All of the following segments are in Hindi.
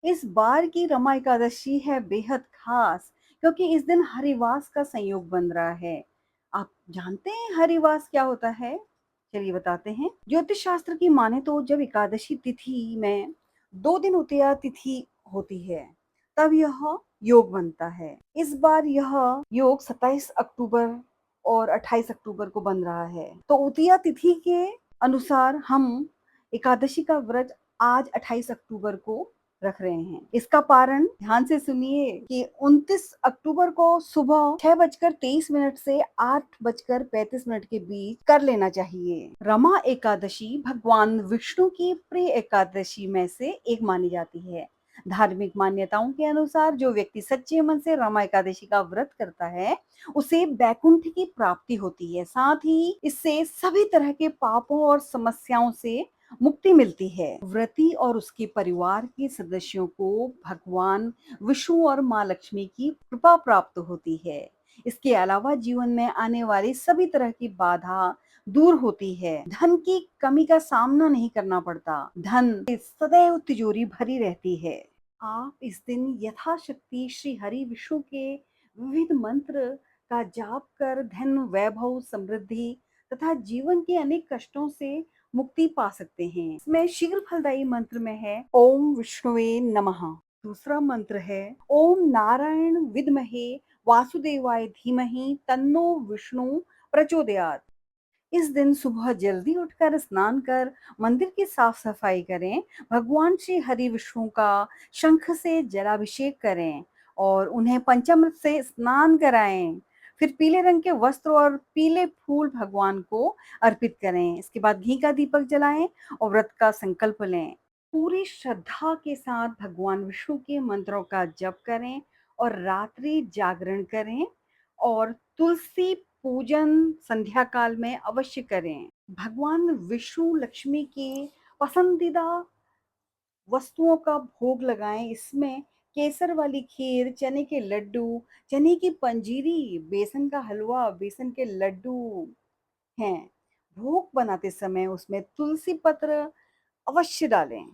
इस बार की रमा एकादशी है बेहद खास क्योंकि इस दिन हरिवास का संयोग बन रहा है। आप जानते हैं हरिवास क्या होता है? चलिए बताते हैं। ज्योतिष शास्त्र की माने तो जब एकादशी तिथि में 2 दिन उतिया तिथि होती है, तब यह योग बनता है। इस बार यह योग 27 अक्टूबर और 28 अक्टूबर को बन रहा है। तो उतिया तिथि के अनुसार हम एकादशी का व्रत आज 28 अक्टूबर को रख रहे हैं। इसका पारण ध्यान से सुनिए कि 29 अक्टूबर को सुबह 6:23 से 8:35 के बीच कर लेना चाहिए। रमा एकादशी भगवान विष्णु की प्रिय एकादशी में से एक मानी जाती है। धार्मिक मान्यताओं के अनुसार जो व्यक्ति सच्चे मन से रमा एकादशी का व्रत करता है, उसे बैकुंठ की प्राप्ति होती है। साथ ही इससे सभी तरह के पापों और समस्याओं से मुक्ति मिलती है। व्रती और उसके परिवार के सदस्यों को भगवान विष्णु और माँ लक्ष्मी की कृपा प्राप्त होती है। इसके अलावा जीवन में आने वाली सभी तरह की बाधा दूर होती है। धन की कमी का सामना नहीं करना पड़ता। धन से सदैव तिजोरी भरी रहती है। आप इस दिन यथाशक्ति श्री हरि विष्णु के विविध मंत्र का जाप कर धन, वैभव, समृद्धि तथा जीवन के अनेक कष्टों से मुक्ति पा सकते हैं। इसमें शीघ्र फलदायी मंत्र में है ओम विष्णुवे नमः। दूसरा मंत्र है ओम नारायण विद्महे वासुदेवाय धीमहि तन्नो विष्णु प्रचोदयात्। इस दिन सुबह जल्दी उठकर स्नान कर मंदिर की साफ सफाई करें। भगवान श्री हरि विष्णु का शंख से जलाभिषेक करें और उन्हें पंचामृत से स्नान कराएं। फिर पीले रंग के वस्त्र और पीले फूल भगवान को अर्पित करें। इसके बाद घी का दीपक जलाएं और व्रत का संकल्प लें। पूरी श्रद्धा के साथ भगवान विष्णु के मंत्रों का जप करें और रात्रि जागरण करें और तुलसी पूजन संध्या काल में अवश्य करें। भगवान विष्णु लक्ष्मी के पसंदीदा वस्तुओं का भोग लगाएं। इसमें केसर वाली खीर, चने के लड्डू, चने की पंजीरी, बेसन का हलवा, बेसन के लड्डू हैं। भोग बनाते समय उसमें तुलसी पत्र अवश्य डालें।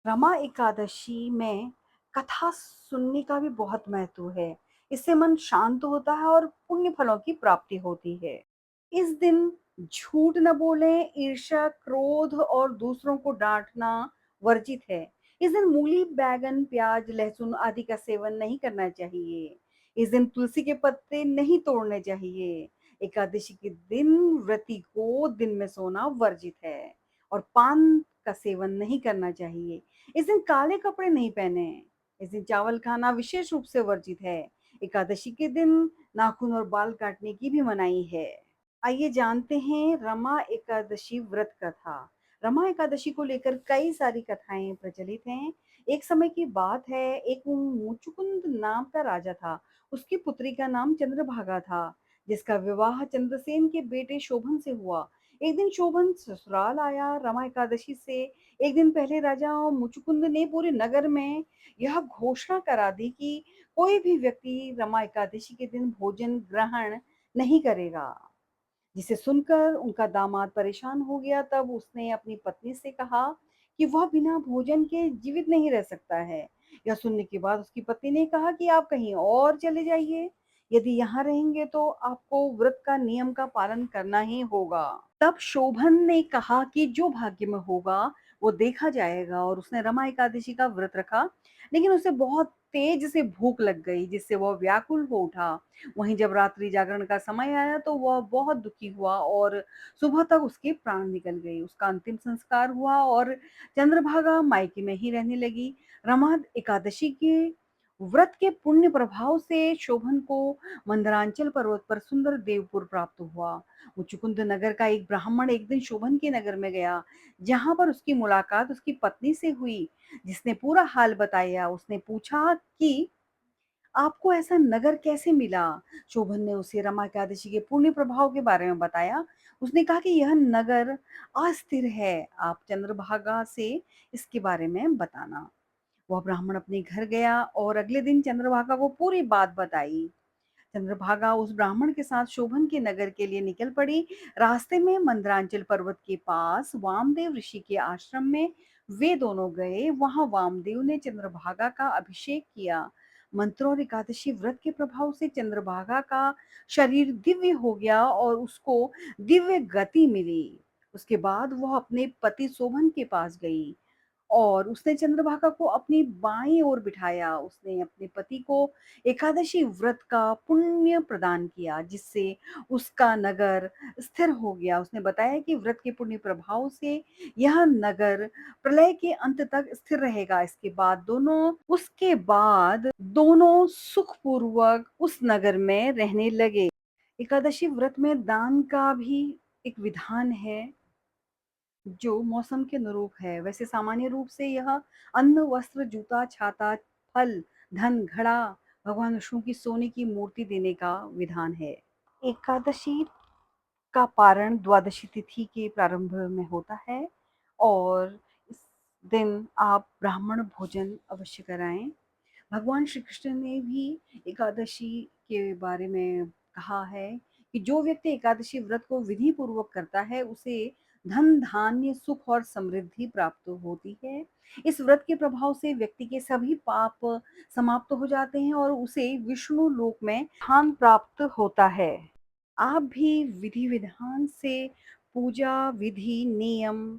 रमा एकादशी में कथा सुनने का भी बहुत महत्व है। इससे मन शांत होता है और पुण्य फलों की प्राप्ति होती है। इस दिन झूठ न बोलें, ईर्ष्या, क्रोध और दूसरों को डांटना वर्जित है। इस दिन मूली, बैगन, प्याज, लहसुन आदि का सेवन नहीं करना चाहिए। इस दिन तुलसी के पत्ते नहीं तोड़ने चाहिए। एकादशी के दिन व्रती को दिन में सोना वर्जित है और पान का सेवन नहीं करना चाहिए। इस दिन काले कपड़े नहीं पहने। इस दिन चावल खाना विशेष रूप से वर्जित है। एकादशी के दिन नाखून और बाल काटने की भी मनाही है। आइए जानते हैं रमा एकादशी व्रत कथा। रमा एकादशी को लेकर कई सारी कथाएं प्रचलित हैं। एक समय की बात है, एक मुचुकुंद नाम का राजा था। उसकी पुत्री का नाम चंद्रभागा था, जिसका विवाह चंद्रसेन के बेटे शोभन से हुआ। एक दिन शोभन ससुराल आया। रमा एकादशी से एक दिन पहले राजा मुचुकुंद ने पूरे नगर में यह घोषणा करा दी कि कोई भी व्यक्ति रमा एकादशी के दिन भोजन ग्रहण नहीं करेगा। जिसे सुनकर उनका दामाद परेशान हो गया। तब उसने अपनी पत्नी से कहा कि वह बिना भोजन के जीवित नहीं रह सकता है। यह सुनने के बाद उसकी पत्नी ने कहा कि आप कहीं और चले जाइए। यदि यहाँ रहेंगे तो आपको व्रत का नियम का पालन करना ही होगा। तब शोभन ने कहा कि जो भाग्य में होगा वो देखा जाएगा और उसने रमा एकादशी का व्रत रखा। लेकिन उसे बहुत तेज से भूख लग गई, जिससे वह व्याकुल हो उठा। वहीं जब रात्रि जागरण का समय आया तो वह बहुत दुखी हुआ और सुबह तक उसके प्राण निकल गए। उसका अंतिम संस्कार हुआ और चंद्रभागा मायके में ही रहने लगी। रमा एकादशी के व्रत के पुण्य प्रभाव से शोभन को मंदरांचल पर्वत पर सुंदर देवपुर प्राप्त हुआ। मुचुकुंद नगर का एक ब्राह्मण एक दिन शोभन के नगर में गया, जहां पर उसकी मुलाकात उसकी पत्नी से हुई, जिसने पूरा हाल बताया। उसने पूछा कि आपको ऐसा नगर कैसे मिला? शोभन ने उसे रमा एकादशी के पुण्य प्रभाव के बारे में बताया। उसने कहा कि यह नगर अस्थिर है, आप चंद्रभागा से इसके बारे में बताना। वह ब्राह्मण अपने घर गया और अगले दिन चंद्रभागा को पूरी बात बताई। चंद्रभागा उस ब्राह्मण के साथ शोभन के नगर के लिए निकल पड़ी। रास्ते में मंदरांचल पर्वत के पास वामदेव ऋषि के आश्रम में वे दोनों गए, वहाँ वामदेव ने चंद्रभागा का अभिषेक किया। मंत्रों और एकादशी व्रत के प्रभाव से चंद्रभागा का शरीर दिव्य हो गया और उसको दिव्य गति मिली। उसके बाद वह अपने पति शोभन के पास गई और उसने चंद्रभागा को अपनी बाईं ओर बिठाया। उसने अपने पति को एकादशी व्रत का पुण्य प्रदान किया, जिससे उसका नगर स्थिर हो गया। उसने बताया कि व्रत के पुण्य प्रभाव से यह नगर प्रलय के अंत तक स्थिर रहेगा। उसके बाद दोनों सुखपूर्वक उस नगर में रहने लगे। एकादशी व्रत में दान का भी एक विधान है जो मौसम के अनुरूप है। वैसे सामान्य रूप से यह अन्न, वस्त्र, जूता, छाता, फल, धन, घड़ा भगवान विष्णु की सोने की मूर्ति देने का विधान है। एकादशी का पारण द्वादशी तिथि के प्रारंभ में होता है और इस दिन आप ब्राह्मण भोजन अवश्य कराएं। भगवान श्री कृष्ण ने भी एकादशी के बारे में कहा है कि जो व्यक्ति एकादशी व्रत को विधि पूर्वक करता है उसे धन, धान्य, सुख और समृद्धि प्राप्त होती है। इस व्रत के प्रभाव से व्यक्ति के सभी पाप समाप्त हो जाते हैं और उसे विष्णु लोक में स्थान प्राप्त होता है। आप भी विधि विधान से पूजा विधि नियम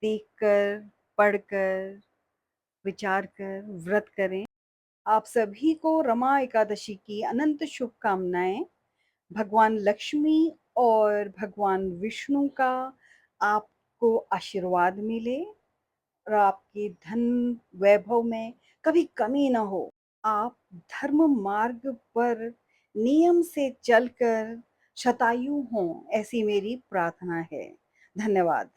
देखकर, पढ़कर, विचार कर व्रत करें। आप सभी को रमा एकादशी की अनंत शुभकामनाएं। भगवान लक्ष्मी और भगवान विष्णु का आपको आशीर्वाद मिले और आपके धन वैभव में कभी कमी ना हो। आप धर्म मार्ग पर नियम से चलकर शतायु हों, ऐसी मेरी प्रार्थना है। धन्यवाद।